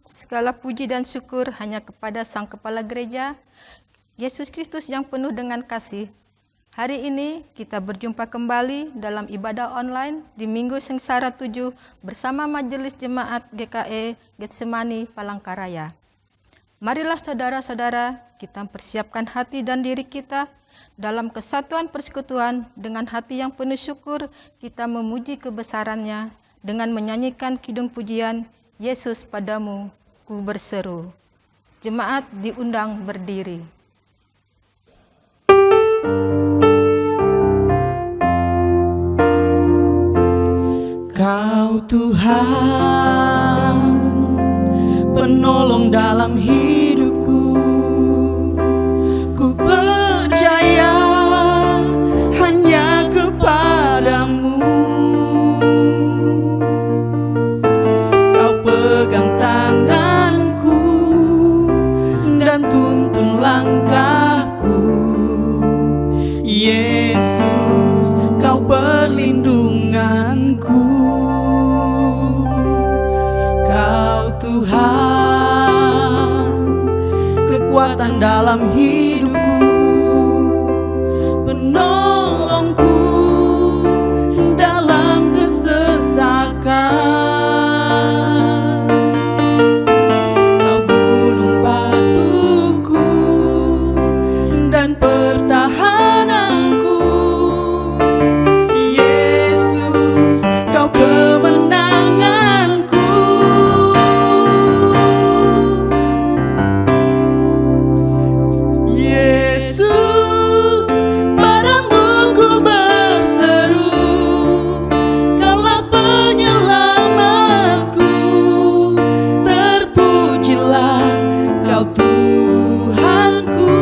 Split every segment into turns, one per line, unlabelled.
Segala puji dan syukur hanya kepada Sang Kepala Gereja, Yesus Kristus yang penuh dengan kasih. Hari ini kita berjumpa kembali dalam ibadah online di Minggu Sengsara 7 bersama Majelis Jemaat GKE Getsemani Palangkaraya. Marilah saudara-saudara kita persiapkan hati dan diri kita dalam kesatuan persekutuan dengan hati yang penuh syukur kita memuji kebesarannya dengan menyanyikan kidung pujian Yesus padamu ku berseru. Jemaat diundang berdiri.
Kau Tuhan, penolong dalam hidupku. Ku percaya hanya kepadamu. Kau pegang tanganku dan tuntun langkahku. Yesus, kau perlindunganku. Kau Tuhan, kekuatan dalam hidupku, penolongku dalam kesesakan. Kau gunung batuku dan pertahananku. Yesus, kau kemenanganku. Yesus, padamu ku berseru. Kaulah penyelamatku. Terpujilah Kau Tuhanku.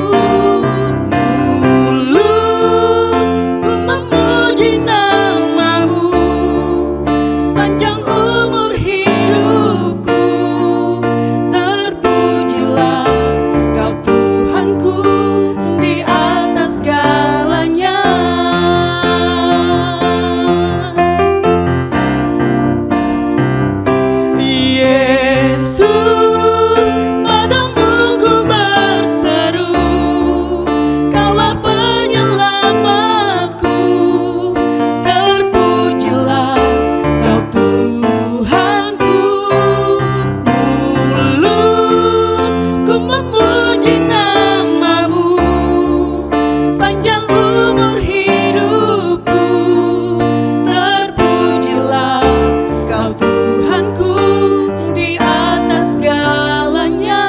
Mulut ku memuji namamu sepanjang umur hidupku. Terpujilah Kau Tuhanku di atas segalanya. Yesus, padamu ku berseru. Kaulah penyelamatku. Terpujilah Kau Tuhanku. Mulut ku memuji namamu sepanjang umur hidupku. Terpujilah Kau Tuhanku di atas segalanya.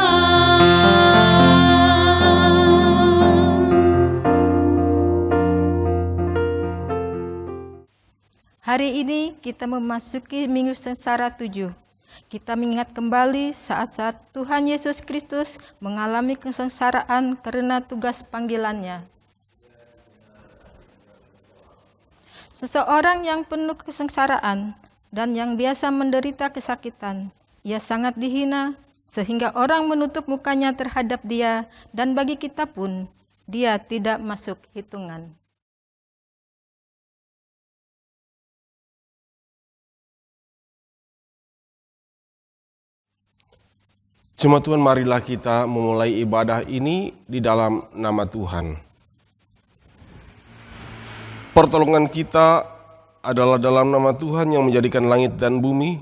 Hari ini kita memasuki Minggu Sengsara 7. Kita mengingat kembali saat-saat Tuhan Yesus Kristus mengalami kesengsaraan karena tugas panggilannya. Seseorang yang penuh kesengsaraan dan yang biasa menderita kesakitan, ia sangat dihina sehingga orang menutup mukanya terhadap dia, dan bagi kita pun dia tidak masuk hitungan.
Jemaat Tuhan, marilah kita memulai ibadah ini di dalam nama Tuhan. Pertolongan kita adalah dalam nama Tuhan yang menjadikan langit dan bumi,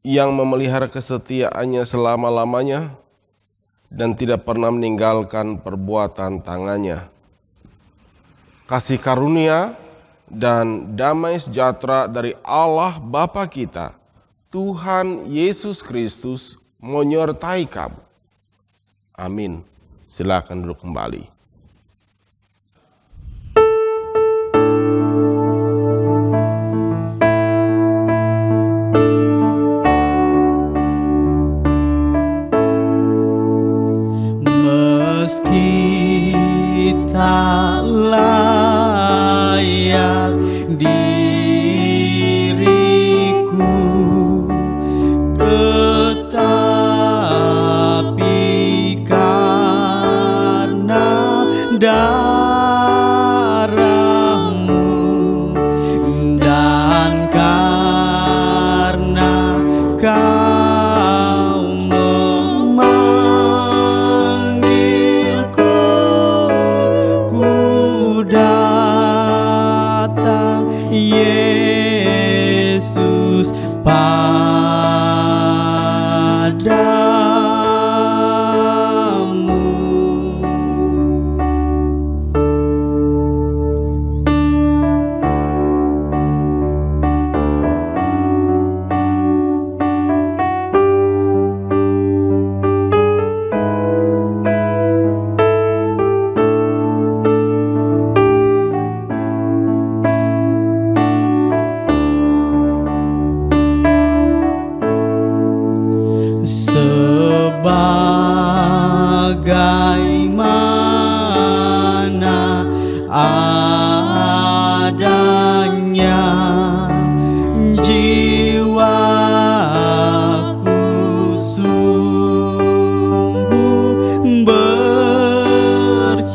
yang memelihara kesetiaannya selama-lamanya, dan tidak pernah meninggalkan perbuatan tangannya. Kasih karunia dan damai sejahtera dari Allah Bapa kita, Tuhan Yesus Kristus, menyertai kamu. Amin. Silakan duduk kembali.
Meski tak layak diriku, tetapi karena sebagaimana adanya. Jiwaku sungguh bercelah,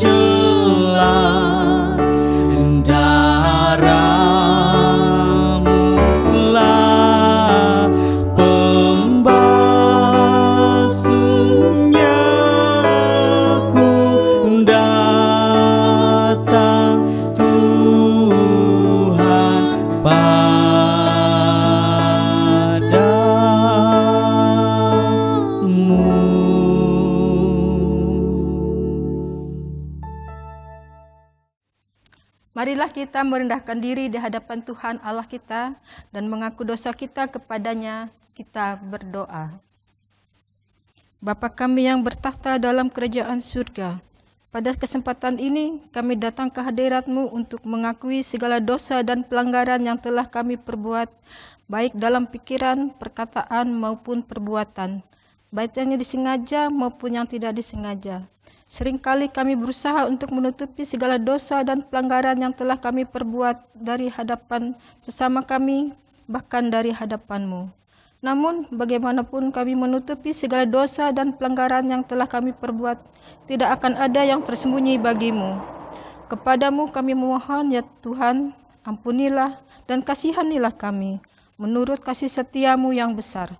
darah-Mulah pembasuhnya. Ku datang Tuhan
Marilah kita merendahkan diri di hadapan Tuhan Allah kita dan mengaku dosa kita kepadanya. Kita berdoa. Bapa kami yang bertakhta dalam kerajaan surga, pada kesempatan ini kami datang ke hadirat-Mu untuk mengakui segala dosa dan pelanggaran yang telah kami perbuat, baik dalam pikiran, perkataan maupun perbuatan, baik yang disengaja maupun yang tidak disengaja. Seringkali kami berusaha untuk menutupi segala dosa dan pelanggaran yang telah kami perbuat dari hadapan sesama kami, bahkan dari hadapan-Mu. Namun, bagaimanapun kami menutupi segala dosa dan pelanggaran yang telah kami perbuat, tidak akan ada yang tersembunyi bagi-Mu. Kepadamu kami memohon, ya Tuhan, ampunilah dan kasihanilah kami, menurut kasih setia-Mu yang besar.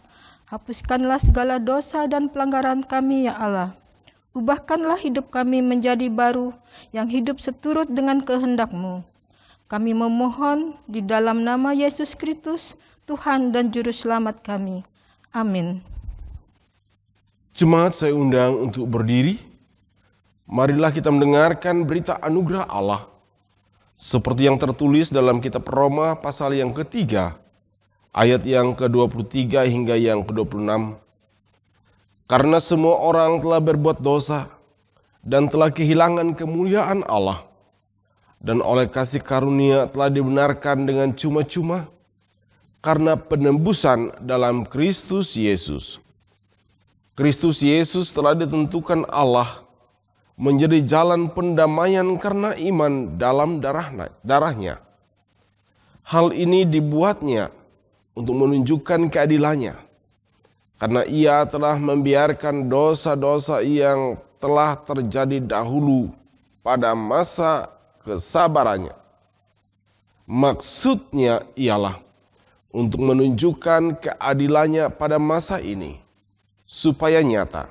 Hapuskanlah segala dosa dan pelanggaran kami, ya Allah. Ubahkanlah hidup kami menjadi baru, yang hidup seturut dengan kehendak-Mu. Kami memohon di dalam nama Yesus Kristus, Tuhan dan Juru Selamat kami. Amin.
Jemaat saya undang untuk berdiri. Marilah kita mendengarkan berita anugerah Allah. Seperti yang tertulis dalam kitab Roma pasal yang ketiga, ayat yang ke-23 hingga yang ke-26. Karena semua orang telah berbuat dosa dan telah kehilangan kemuliaan Allah, dan oleh kasih karunia telah dibenarkan dengan cuma-cuma karena penembusan dalam Kristus Yesus. Kristus Yesus telah ditentukan Allah menjadi jalan pendamaian karena iman dalam darahnya. Hal ini dibuatnya untuk menunjukkan keadilannya, karena ia telah membiarkan dosa-dosa yang telah terjadi dahulu pada masa kesabarannya. Maksudnya ialah untuk menunjukkan keadilannya pada masa ini, supaya nyata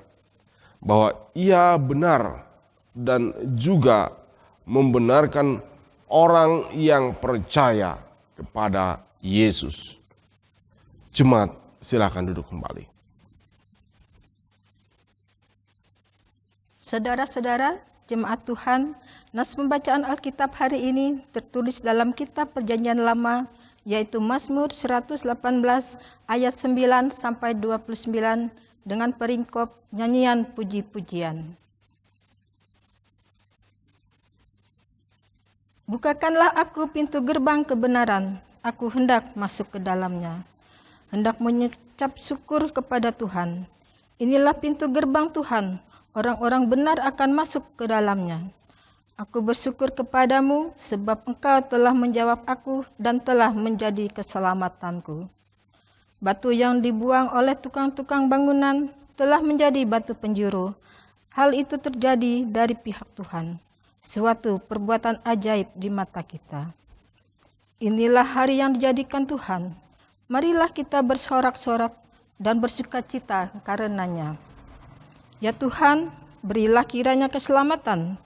bahwa ia benar dan juga membenarkan orang yang percaya kepada Yesus. Jemaat, silakan duduk kembali.
Saudara-saudara, jemaat Tuhan, nas pembacaan Alkitab hari ini tertulis dalam kitab Perjanjian Lama, yaitu Mazmur 118 ayat 9 sampai 29 dengan peringkop nyanyian puji-pujian. Bukakanlah aku pintu gerbang kebenaran, aku hendak masuk ke dalamnya, hendak mengucap syukur kepada Tuhan. Inilah pintu gerbang Tuhan, orang-orang benar akan masuk ke dalamnya. Aku bersyukur kepadamu sebab engkau telah menjawab aku dan telah menjadi keselamatanku. Batu yang dibuang oleh tukang-tukang bangunan telah menjadi batu penjuru. Hal itu terjadi dari pihak Tuhan, suatu perbuatan ajaib di mata kita. Inilah hari yang dijadikan Tuhan. Marilah kita bersorak-sorak dan bersukacita karenanya. Ya Tuhan, berilah kiranya keselamatan.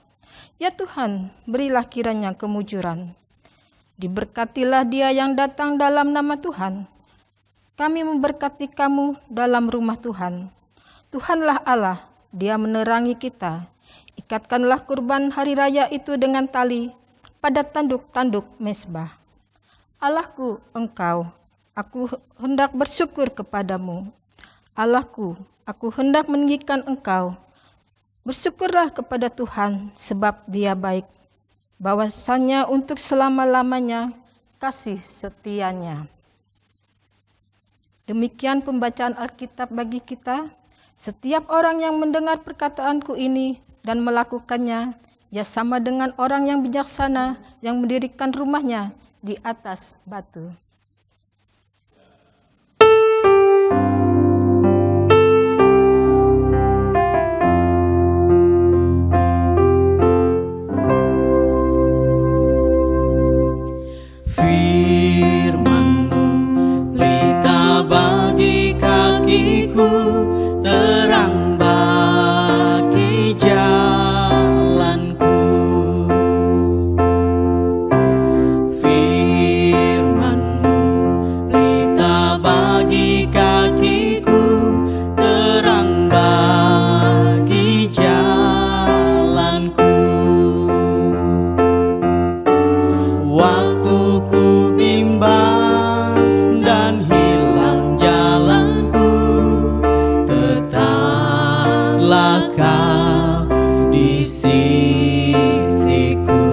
Ya Tuhan, berilah kiranya kemujuran. Diberkatilah dia yang datang dalam nama Tuhan. Kami memberkati kamu dalam rumah Tuhan. Tuhanlah Allah, dia menerangi kita. Ikatkanlah kurban hari raya itu dengan tali pada tanduk-tanduk mezbah. Allahku, Engkau, aku hendak bersyukur kepadamu. Allahku, aku hendak meninggikan Engkau. Bersyukurlah kepada Tuhan sebab Dia baik. Bahwasannya untuk selama-lamanya kasih setianya. Demikian pembacaan Alkitab bagi kita. Setiap orang yang mendengar perkataanku ini dan melakukannya, ia sama dengan orang yang bijaksana yang mendirikan rumahnya di atas batu.
Firman-Mu pelita bagi kakiku, terang bagi jalanku. Firman-Mu pelita bagi kakiku, terang bagi jalanku. Waktu ku bimbang dan hilang jalanku, tetaplah Kau di sisiku,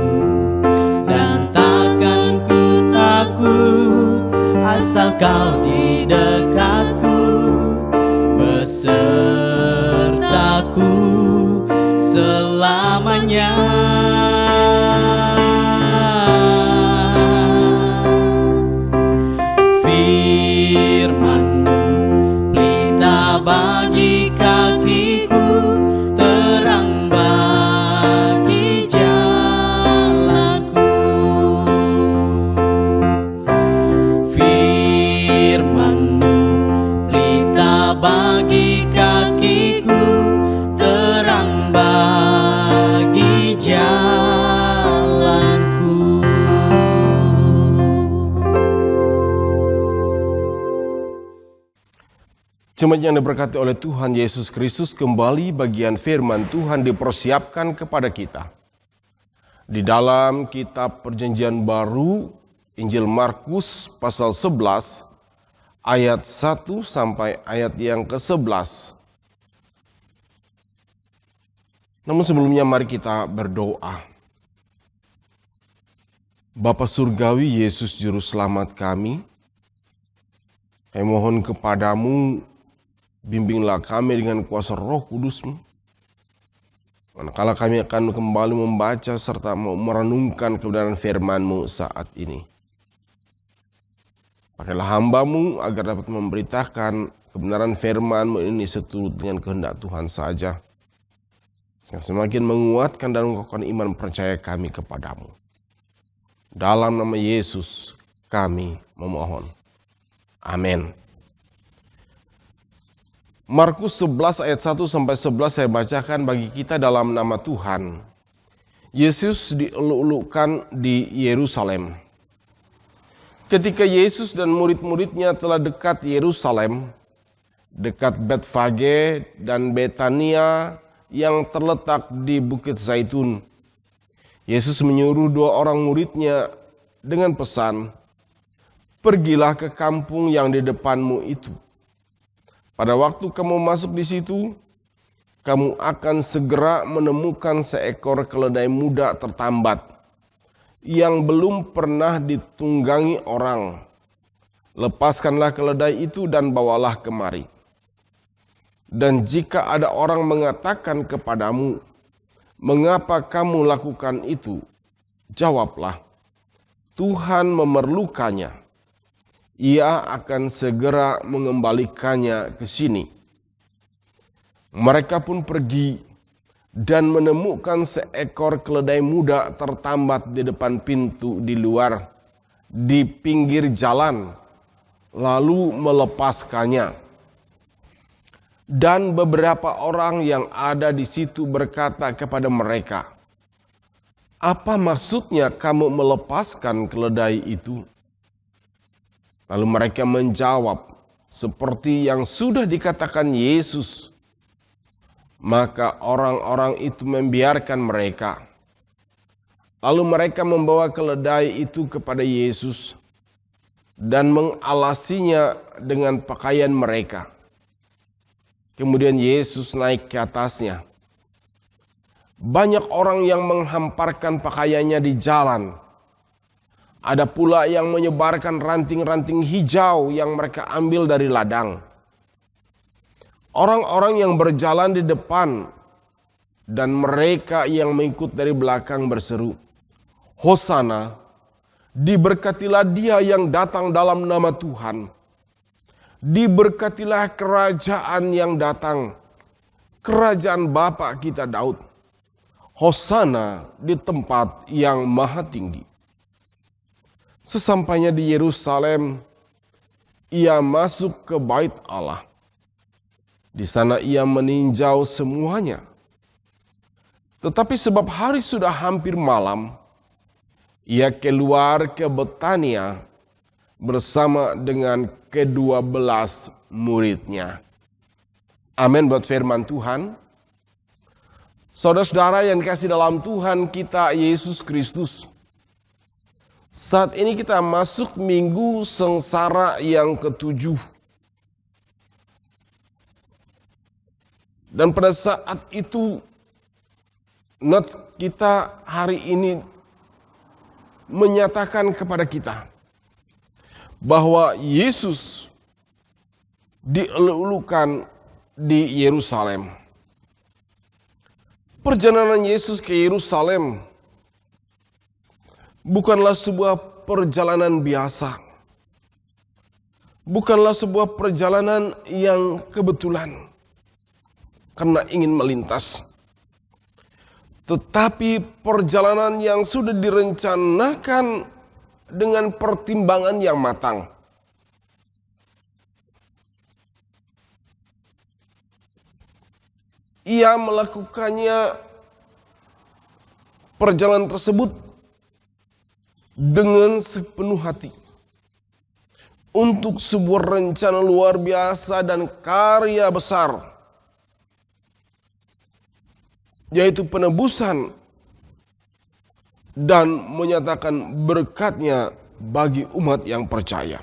dan takkan ku takut asal Kau di dekatku, besertaku selamanya. Firman-Mu pelita bagi kakiku, terang bagi jalanku. Firman-Mu pelita bagi kakiku, terang bagi jalanku.
Jemaat yang diberkati oleh Tuhan Yesus Kristus, kembali bagian firman Tuhan dipersiapkan kepada kita. Di dalam kitab Perjanjian Baru, Injil Markus pasal 11, ayat 1 sampai ayat yang ke-11. Namun sebelumnya mari kita berdoa. Bapa Surgawi, Yesus Juru Selamat kami mohon kepadamu, bimbinglah kami dengan kuasa Roh Kudus-Mu. Manakala kami akan kembali membaca serta merenungkan kebenaran firman-Mu saat ini. Pakailah hamba-Mu agar dapat memberitakan kebenaran firman-Mu ini seturut dengan kehendak Tuhan saja. Yang semakin menguatkan dan mengukuhkan iman percaya kami kepadamu. Dalam nama Yesus kami memohon. Amin. Markus 11 ayat 1 sampai 11 saya bacakan bagi kita dalam nama Tuhan. Yesus dieluk-elukkan di Yerusalem. Ketika Yesus dan murid-muridnya telah dekat Yerusalem, dekat Betfage dan Betania yang terletak di Bukit Zaitun, Yesus menyuruh 2 orang muridnya dengan pesan, "Pergilah ke kampung yang di depanmu itu. Pada waktu kamu masuk di situ, kamu akan segera menemukan seekor keledai muda tertambat yang belum pernah ditunggangi orang. Lepaskanlah keledai itu dan bawalah kemari. Dan jika ada orang mengatakan kepadamu, 'Mengapa kamu lakukan itu?' Jawablah, 'Tuhan memerlukannya. Ia akan segera mengembalikannya ke sini.' Mereka pun pergi dan menemukan seekor keledai muda tertambat di depan pintu di luar, di pinggir jalan, lalu melepaskannya. Dan beberapa orang yang ada di situ berkata kepada mereka, 'Apa maksudnya kamu melepaskan keledai itu?' Lalu mereka menjawab seperti yang sudah dikatakan Yesus. Maka orang-orang itu membiarkan mereka. Lalu mereka membawa keledai itu kepada Yesus dan mengalasinya dengan pakaian mereka. Kemudian Yesus naik ke atasnya. Banyak orang yang menghamparkan pakaiannya di jalan. Ada pula yang menyebarkan ranting-ranting hijau yang mereka ambil dari ladang. Orang-orang yang berjalan di depan dan mereka yang mengikut dari belakang berseru, Hosana, diberkatilah dia yang datang dalam nama Tuhan. Diberkatilah kerajaan yang datang, kerajaan Bapa kita Daud. Hosana di tempat yang maha tinggi. Sesampainya di Yerusalem, ia masuk ke bait Allah. Di sana ia meninjau semuanya. Tetapi sebab hari sudah hampir malam, ia keluar ke Betania bersama dengan ke-12 muridnya. Amin buat firman Tuhan. Saudara-saudara yang dikasih dalam Tuhan kita Yesus Kristus. Saat ini kita masuk minggu sengsara yang ke-7. Dan pada saat itu, kita hari ini menyatakan kepada kita bahwa Yesus dielulukan di Yerusalem. Perjalanan Yesus ke Yerusalem bukanlah sebuah perjalanan biasa. Bukanlah sebuah perjalanan yang kebetulan karena ingin melintas. Tetapi perjalanan yang sudah direncanakan dengan pertimbangan yang matang. Ia melakukannya perjalanan tersebut dengan sepenuh hati untuk sebuah rencana luar biasa dan karya besar, yaitu penebusan dan menyatakan berkatnya bagi umat yang percaya.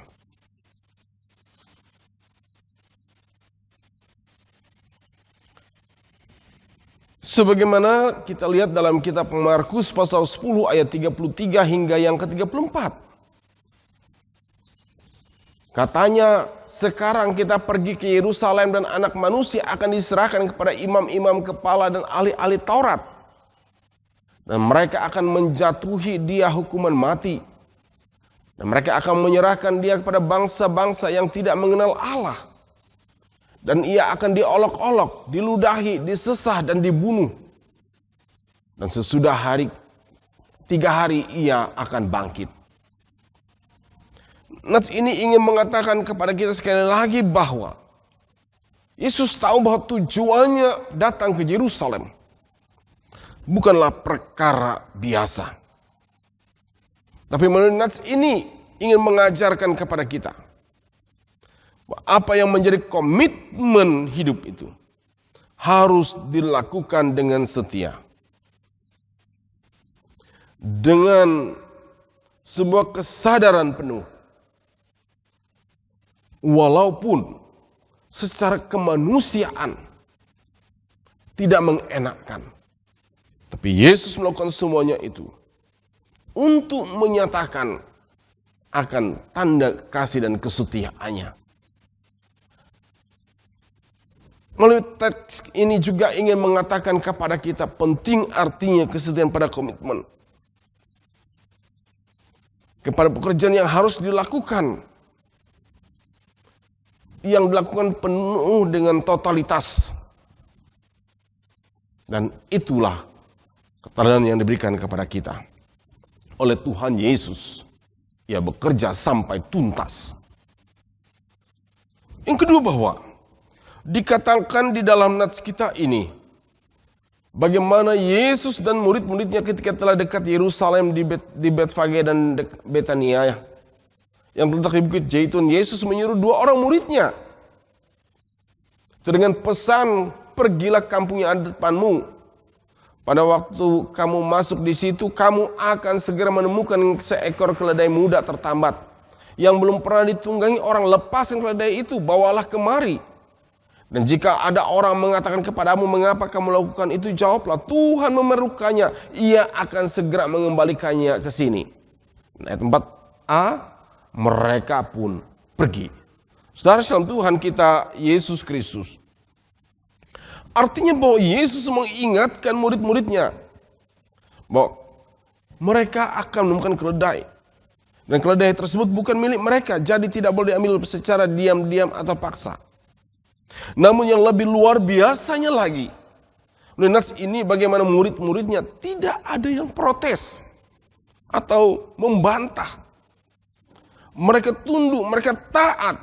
Sebagaimana kita lihat dalam kitab Markus pasal 10 ayat 33 hingga yang ke-34. Katanya, sekarang kita pergi ke Yerusalem dan anak manusia akan diserahkan kepada imam-imam kepala dan ahli-ahli Taurat. Dan mereka akan menjatuhi dia hukuman mati. Dan mereka akan menyerahkan dia kepada bangsa-bangsa yang tidak mengenal Allah. Dan ia akan diolok-olok, diludahi, disesah dan dibunuh. Dan sesudah 3 hari ia akan bangkit. Nats ini ingin mengatakan kepada kita sekali lagi bahwa Yesus tahu bahwa tujuannya datang ke Yerusalem bukanlah perkara biasa. Tapi menurut Nats ini ingin mengajarkan kepada kita apa yang menjadi komitmen hidup itu harus dilakukan dengan setia. Dengan sebuah kesadaran penuh. Walaupun secara kemanusiaan tidak mengenakkan. Tapi Yesus melakukan semuanya itu untuk menyatakan akan tanda kasih dan kesetiaannya. Melalui teks ini juga ingin mengatakan kepada kita penting artinya kesetiaan pada komitmen. Kepada pekerjaan yang harus dilakukan. Yang dilakukan penuh dengan totalitas. Dan itulah keterangan yang diberikan kepada kita oleh Tuhan Yesus. Ia bekerja sampai tuntas. Yang kedua bahwa dikatakan di dalam nats kita ini bagaimana Yesus dan murid-muridnya ketika telah dekat Yerusalem di Betfage dan Betania yang terletak di Bukit Zaitun, Yesus menyuruh 2 orang muridnya dengan pesan, pergilah kampung yang ada depanmu. Pada waktu kamu masuk di situ, kamu akan segera menemukan seekor keledai muda tertambat yang belum pernah ditunggangi orang. Lepaskan keledai itu, bawalah kemari. Dan jika ada orang mengatakan kepadamu, mengapa kamu lakukan itu? Jawablah, Tuhan memerlukannya. Ia akan segera mengembalikannya ke sini. Ayat 4. A, mereka pun pergi. Saudara dalam Tuhan kita Yesus Kristus. Artinya bahwa Yesus mengingatkan murid-muridnya bahwa mereka akan menemukan keledai. Dan keledai tersebut bukan milik mereka, jadi tidak boleh diambil secara diam-diam atau paksa. Namun yang lebih luar biasanya lagi, oleh nas ini bagaimana murid-muridnya tidak ada yang protes atau membantah. Mereka tunduk, mereka taat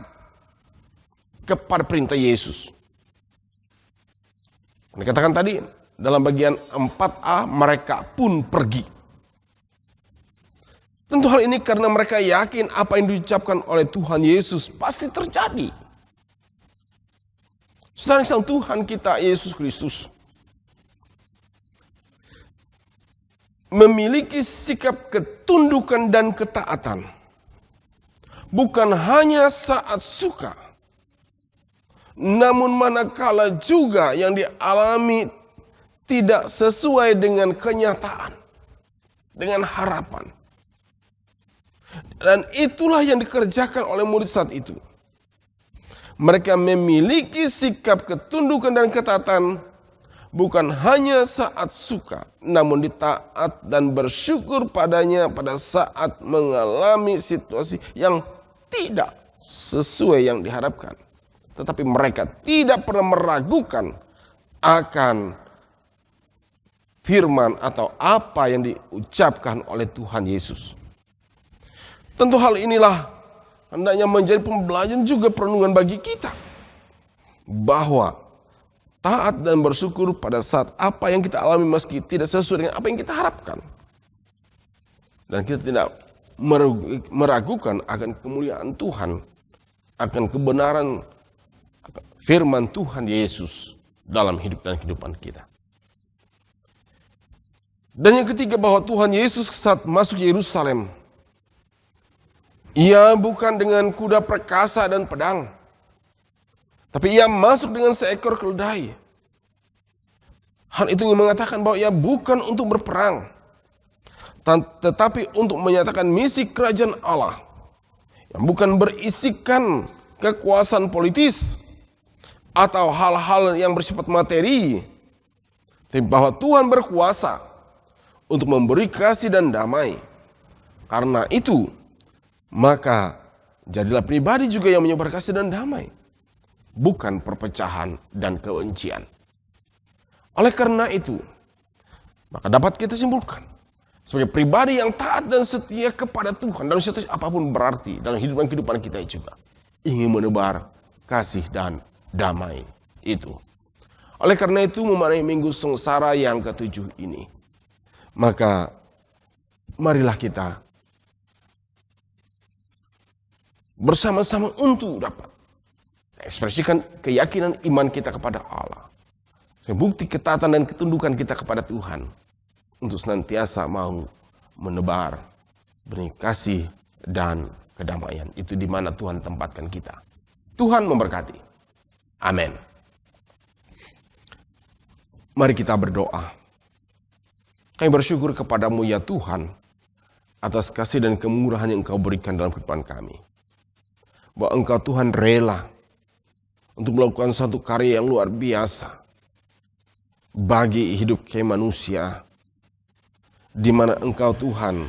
kepada perintah Yesus. Dikatakan tadi dalam bagian 4a, mereka pun pergi. Tentu hal ini karena mereka yakin apa yang diucapkan oleh Tuhan Yesus pasti terjadi. Saudara yang Tuhan kita Yesus Kristus memiliki sikap ketundukan dan ketaatan. Bukan hanya saat suka, namun manakala juga yang dialami tidak sesuai dengan kenyataan, dengan harapan. Dan itulah yang dikerjakan oleh murid saat itu. Mereka memiliki sikap ketundukan dan ketaatan bukan hanya saat suka, namun ditaat dan bersyukur padanya pada saat mengalami situasi yang tidak sesuai yang diharapkan. Tetapi mereka tidak pernah meragukan akan firman atau apa yang diucapkan oleh Tuhan Yesus. Tentu hal inilah hendaknya menjadi pembelajaran juga perenungan bagi kita. Bahwa taat dan bersyukur pada saat apa yang kita alami meski tidak sesuai dengan apa yang kita harapkan. Dan kita tidak meragukan akan kemuliaan Tuhan, akan kebenaran firman Tuhan Yesus dalam hidup dan kehidupan kita. Dan yang ketiga, bahwa Tuhan Yesus saat masuk Yerusalem, Ia bukan dengan kuda perkasa dan pedang, tapi Ia masuk dengan seekor keledai. Hal itu mengatakan bahwa Ia bukan untuk berperang, tetapi untuk menyatakan misi kerajaan Allah yang bukan berisikan kekuasaan politis atau hal-hal yang bersifat materi, tapi bahwa Tuhan berkuasa untuk memberi kasih dan damai. Karena itu, maka jadilah pribadi juga yang menyebar kasih dan damai, bukan perpecahan dan kebencian. Oleh karena itu, maka dapat kita simpulkan, sebagai pribadi yang taat dan setia kepada Tuhan dalam situasi apapun berarti dalam hidup dan kehidupan kita juga ingin menebar kasih dan damai itu. Oleh karena itu, memaknai minggu sengsara yang ke-7 ini, maka marilah kita bersama-sama untuk dapat ekspresikan keyakinan iman kita kepada Allah. Bukti ketaatan dan ketundukan kita kepada Tuhan untuk senantiasa mau menebar benih kasih dan kedamaian. Itu di mana Tuhan tempatkan kita. Tuhan memberkati. Amin. Mari kita berdoa. Kami bersyukur kepadamu ya Tuhan atas kasih dan kemurahan yang Engkau berikan dalam kehidupan kami. Bahwa Engkau Tuhan rela untuk melakukan satu karya yang luar biasa bagi hidup kami manusia, di mana Engkau Tuhan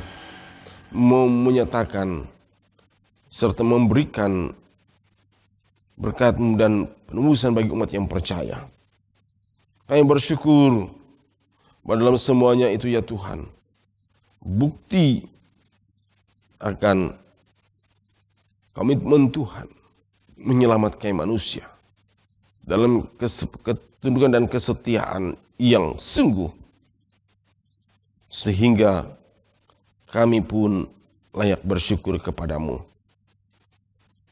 mau menyatakan serta memberikan berkat-Mu dan penebusan bagi umat yang percaya. Kami bersyukur bahwa dalam semuanya itu ya Tuhan, bukti akan komitmen Tuhan menyelamatkan manusia dalam ketundukan dan kesetiaan yang sungguh, sehingga kami pun layak bersyukur kepadamu.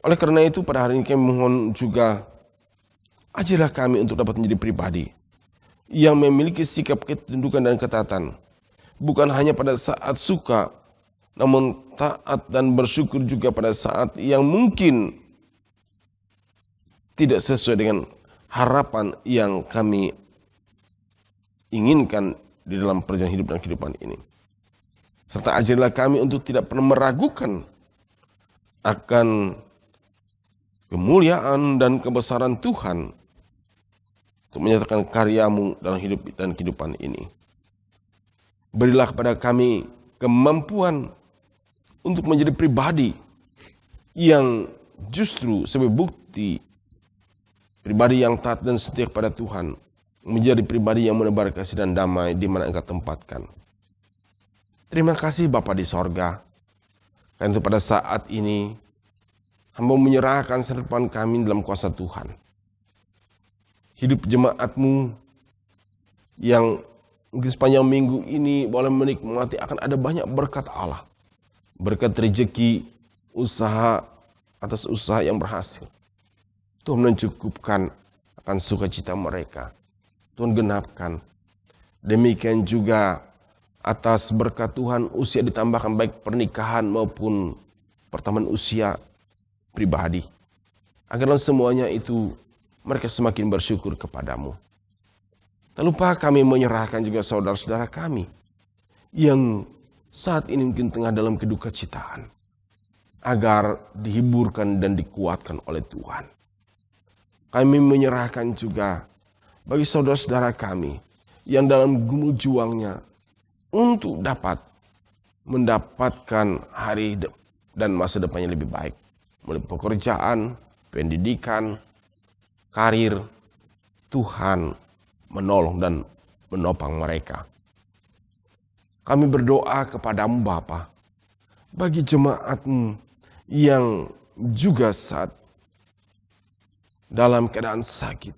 Oleh karena itu pada hari ini kami mohon juga, ajarlah kami untuk dapat menjadi pribadi yang memiliki sikap ketundukan dan ketaatan, bukan hanya pada saat suka, namun taat dan bersyukur juga pada saat yang mungkin tidak sesuai dengan harapan yang kami inginkan di dalam perjalanan hidup dan kehidupan ini. Serta ajarlah kami untuk tidak pernah meragukan akan kemuliaan dan kebesaran Tuhan untuk menyatakan karya-Mu dalam hidup dan kehidupan ini. Berilah kepada kami kemampuan untuk menjadi pribadi yang justru sebagai bukti pribadi yang taat dan setia kepada Tuhan, menjadi pribadi yang menebar kasih dan damai di mana Engkau tempatkan. Terima kasih Bapa di sorga, karena itu pada saat ini hamba menyerahkan masa depan kami dalam kuasa Tuhan. Hidup jemaat-Mu yang mungkin sepanjang minggu ini boleh menikmati akan ada banyak berkat Allah. Berkat rezeki, usaha, atas usaha yang berhasil. Tuhan mencukupkan akan sukacita mereka. Tuhan genapkan. Demikian juga atas berkat Tuhan usia ditambahkan baik pernikahan maupun pertambahan usia pribadi. Agar semuanya itu mereka semakin bersyukur kepadamu. Tak lupa kami menyerahkan juga saudara-saudara kami yang saat ini mungkin tengah dalam kedukacitaan. Agar dihiburkan dan dikuatkan oleh Tuhan. Kami menyerahkan juga bagi saudara-saudara kami yang dalam gumul juangnya untuk dapat mendapatkan hari dan masa depannya lebih baik. Mulai pekerjaan, pendidikan, karir, Tuhan menolong dan menopang mereka. Kami berdoa kepadamu Bapa, bagi jemaat-Mu yang juga saat dalam keadaan sakit.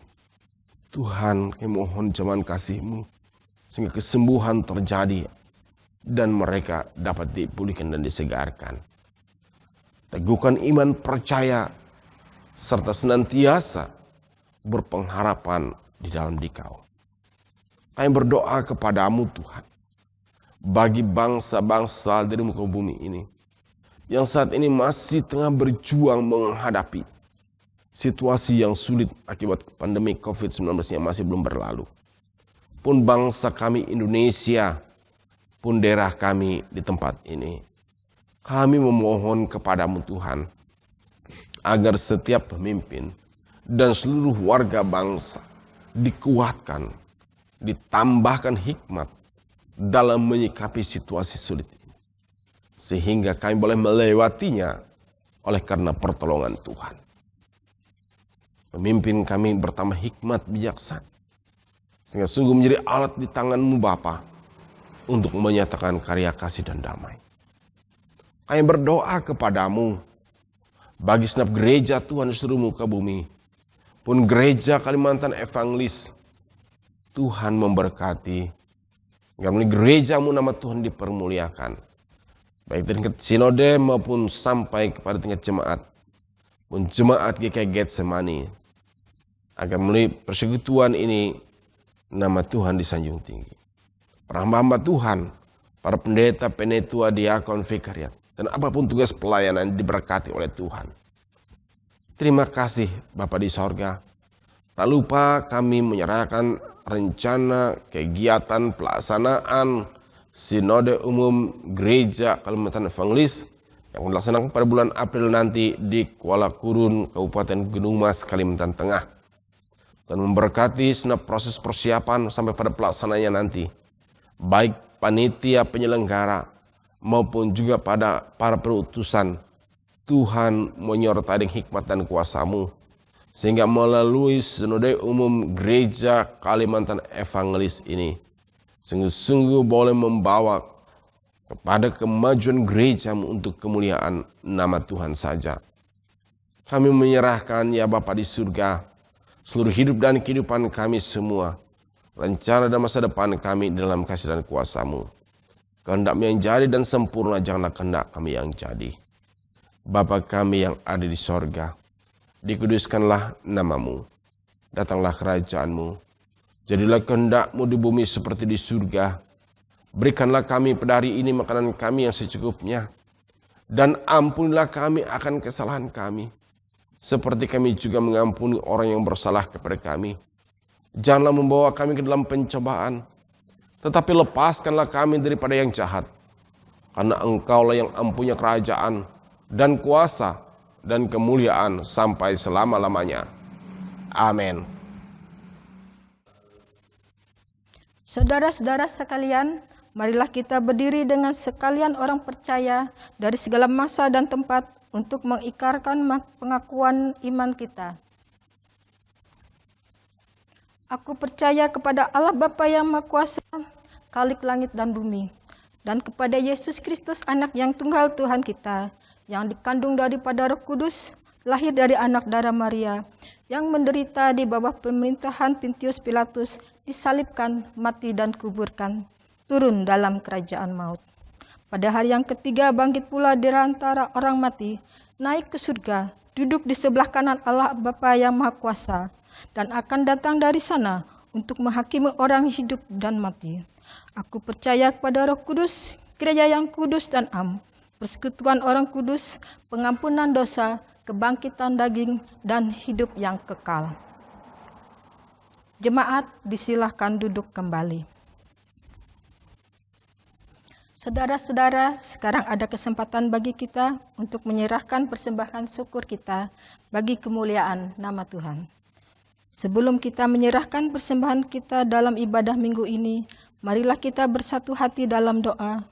Tuhan, kami mohon jamahan kasih-Mu sehingga kesembuhan terjadi dan mereka dapat dipulihkan dan disegarkan. Teguhkan iman percaya serta senantiasa berpengharapan di dalam Dikau. Kami berdoa kepadamu Tuhan, bagi bangsa-bangsa dari muka bumi ini yang saat ini masih tengah berjuang menghadapi situasi yang sulit akibat pandemi COVID-19 yang masih belum berlalu. Pun bangsa kami Indonesia, pun daerah kami di tempat ini. Kami memohon kepadamu Tuhan, agar setiap pemimpin dan seluruh warga bangsa dikuatkan, ditambahkan hikmat dalam menyikapi situasi sulit ini. Sehingga kami boleh melewatinya oleh karena pertolongan Tuhan. Pemimpin kami bertambah hikmat bijaksana. Sehingga sungguh menjadi alat di tangan-Mu Bapa untuk menyatakan karya kasih dan damai. Kami berdoa kepadamu bagi segenap gereja Tuhan di seluruh muka bumi. Pun gereja Kalimantan Evangelis, Tuhan memberkati. Agar melalui gereja-Mu nama Tuhan dipermuliakan. Baik dari tingkat sinode maupun sampai kepada tingkat jemaat. Pun jemaat GKI Getsemani. Agar melalui persekutuan ini nama Tuhan disanjung tinggi. Para hamba-hamba Tuhan, para pendeta, penetua, diakon, vikariat, dan apapun tugas pelayanan diberkati oleh Tuhan. Terima kasih Bapa di sorga. Tak lupa kami menyerahkan rencana kegiatan pelaksanaan Sinode Umum Gereja Kalimantan Evangelis yang dilaksanakan pada bulan April nanti di Kuala Kurun, Kabupaten Gunung Mas, Kalimantan Tengah. Dan memberkati segenap proses persiapan sampai pada pelaksanaannya nanti. Baik panitia penyelenggara maupun juga pada para perutusan. Tuhan menyertai dengan hikmat dan kuasa-Mu. Sehingga melalui Sinode Umum Gereja Kalimantan Evangelis ini sungguh-sungguh boleh membawa kepada kemajuan gereja-Mu untuk kemuliaan nama Tuhan saja. Kami menyerahkan ya Bapa di surga, seluruh hidup dan kehidupan kami semua, rencana dan masa depan kami dalam kasih dan kuasa-Mu. Kehendak-Mu yang jadi dan sempurna, janganlah kehendak kami yang jadi. Bapa kami yang ada di sorga, dikuduskanlah nama-Mu, datanglah kerajaan-Mu, jadilah kehendak-Mu di bumi seperti di surga. Berikanlah kami pada hari ini makanan kami yang secukupnya, dan ampunilah kami akan kesalahan kami, seperti kami juga mengampuni orang yang bersalah kepada kami. Janganlah membawa kami ke dalam pencobaan, tetapi lepaskanlah kami daripada yang jahat. Karena Engkaulah yang empunya kerajaan, dan kuasa, dan kemuliaan sampai selama-lamanya. Amin.
Saudara-saudara sekalian, marilah kita berdiri dengan sekalian orang percaya dari segala masa dan tempat untuk mengikrarkan pengakuan iman kita. Aku percaya kepada Allah Bapa yang Maha Kuasa, Khalik langit dan bumi, dan kepada Yesus Kristus, anak yang tunggal Tuhan kita, yang dikandung daripada Roh Kudus, lahir dari anak darah Maria, yang menderita di bawah pemerintahan Pontius Pilatus, disalibkan, mati dan kuburkan, turun dalam kerajaan maut. Pada hari yang ketiga bangkit pula dari antara orang mati, naik ke surga, duduk di sebelah kanan Allah Bapa yang Maha Kuasa, dan akan datang dari sana untuk menghakimi orang hidup dan mati. Aku percaya kepada Roh Kudus, gereja yang kudus dan am, persekutuan orang kudus, pengampunan dosa, kebangkitan daging, dan hidup yang kekal. Jemaat disilahkan duduk kembali. Saudara-saudara, sekarang ada kesempatan bagi kita untuk menyerahkan persembahan syukur kita bagi kemuliaan nama Tuhan. Sebelum kita menyerahkan persembahan kita dalam ibadah minggu ini, marilah kita bersatu hati dalam doa.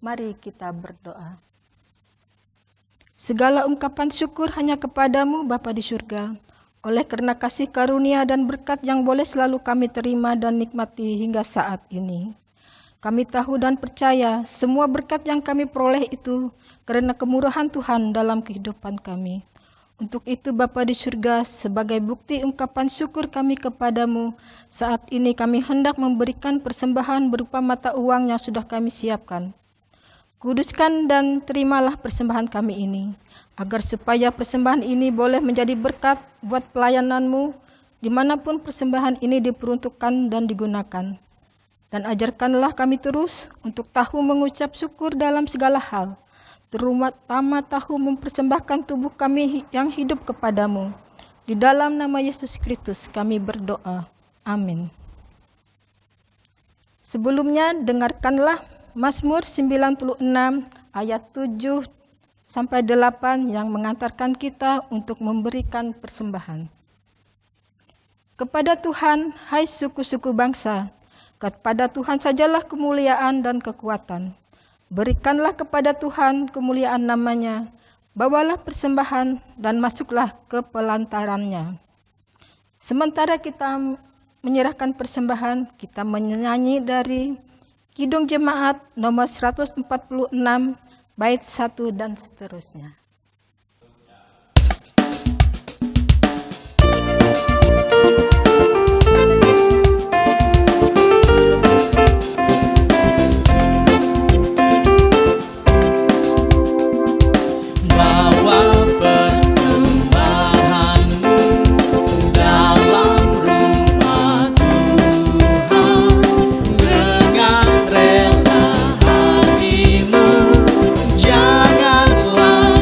Mari kita berdoa. Segala ungkapan syukur hanya kepadamu Bapa di surga, oleh karena kasih karunia dan berkat yang boleh selalu kami terima dan nikmati hingga saat ini. Kami tahu dan percaya semua berkat yang kami peroleh itu karena kemurahan Tuhan dalam kehidupan kami. Untuk itu Bapa di surga, sebagai bukti ungkapan syukur kami kepadamu, saat ini kami hendak memberikan persembahan berupa mata uang yang sudah kami siapkan. Kuduskan dan terimalah persembahan kami ini, agar supaya persembahan ini boleh menjadi berkat buat pelayananmu, dimanapun persembahan ini diperuntukkan dan digunakan. Dan ajarkanlah kami terus untuk tahu mengucap syukur dalam segala hal, terutama tahu mempersembahkan tubuh kami yang hidup kepadamu. Di dalam nama Yesus Kristus kami berdoa. Amin. Sebelumnya dengarkanlah Mazmur 96 ayat 7 sampai 8 yang mengantarkan kita untuk memberikan persembahan. Kepada Tuhan, hai suku-suku bangsa, kepada Tuhan sajalah kemuliaan dan kekuatan. Berikanlah kepada Tuhan kemuliaan namanya, bawalah persembahan dan masuklah ke pelantarannya. Sementara kita menyerahkan persembahan, kita menyanyi dari Kidung Jemaat nomor 146, bait 1 dan seterusnya.
Janganlah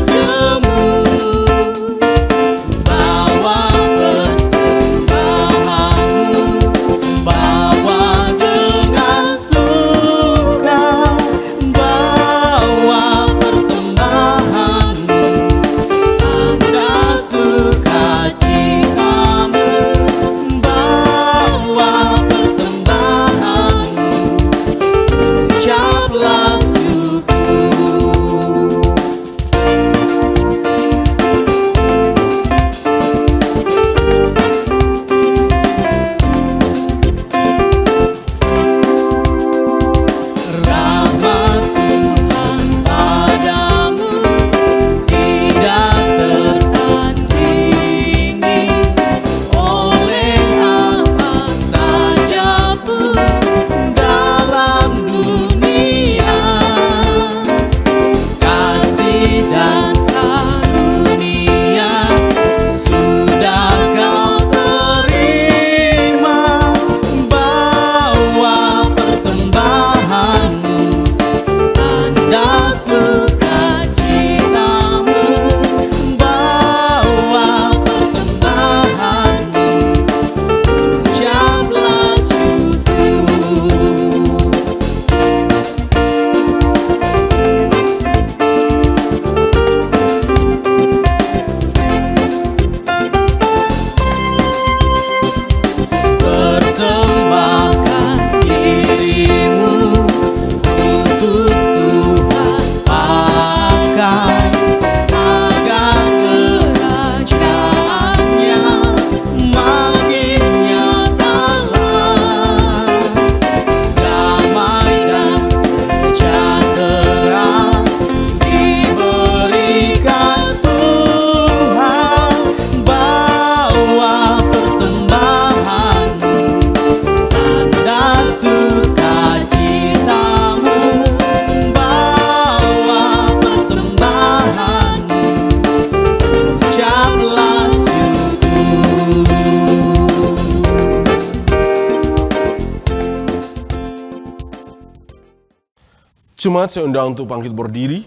Jemaat saya undang untuk bangkit berdiri.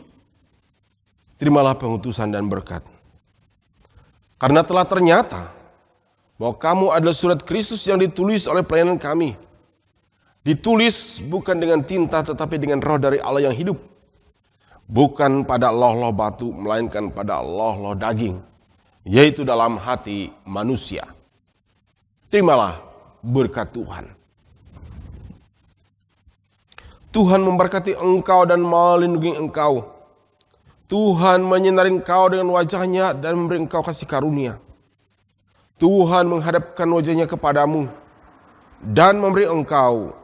Terimalah pengutusan dan berkat. Karena telah ternyata bahwa kamu adalah surat Kristus yang ditulis oleh pelayanan kami. Ditulis bukan dengan tinta tetapi dengan roh dari Allah yang hidup. Bukan pada loh-loh batu melainkan pada loh-loh daging. Yaitu dalam hati manusia. Terimalah berkat Tuhan. Tuhan memberkati engkau dan melindungi engkau. Tuhan menyinari engkau dengan wajahnya dan memberi engkau kasih karunia. Tuhan menghadapkan wajahnya kepadamu dan memberi engkau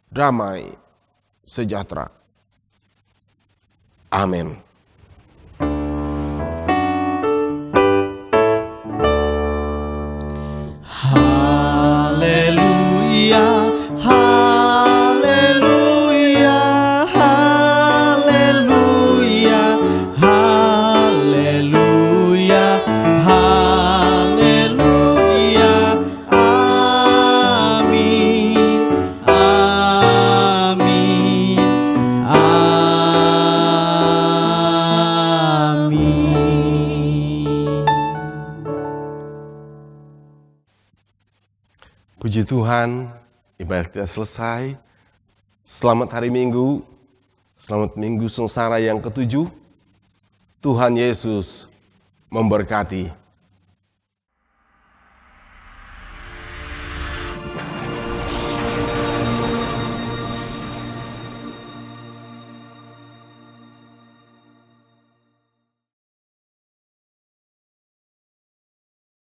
damai sejahtera. Amin.
Haleluya, haleluya, haleluya, haleluya, haleluya. Amin, amin, amin.
Puji Tuhan, ibadah kita selesai. Selamat hari Minggu, selamat Minggu Sengsara yang ke-7. Tuhan Yesus memberkati.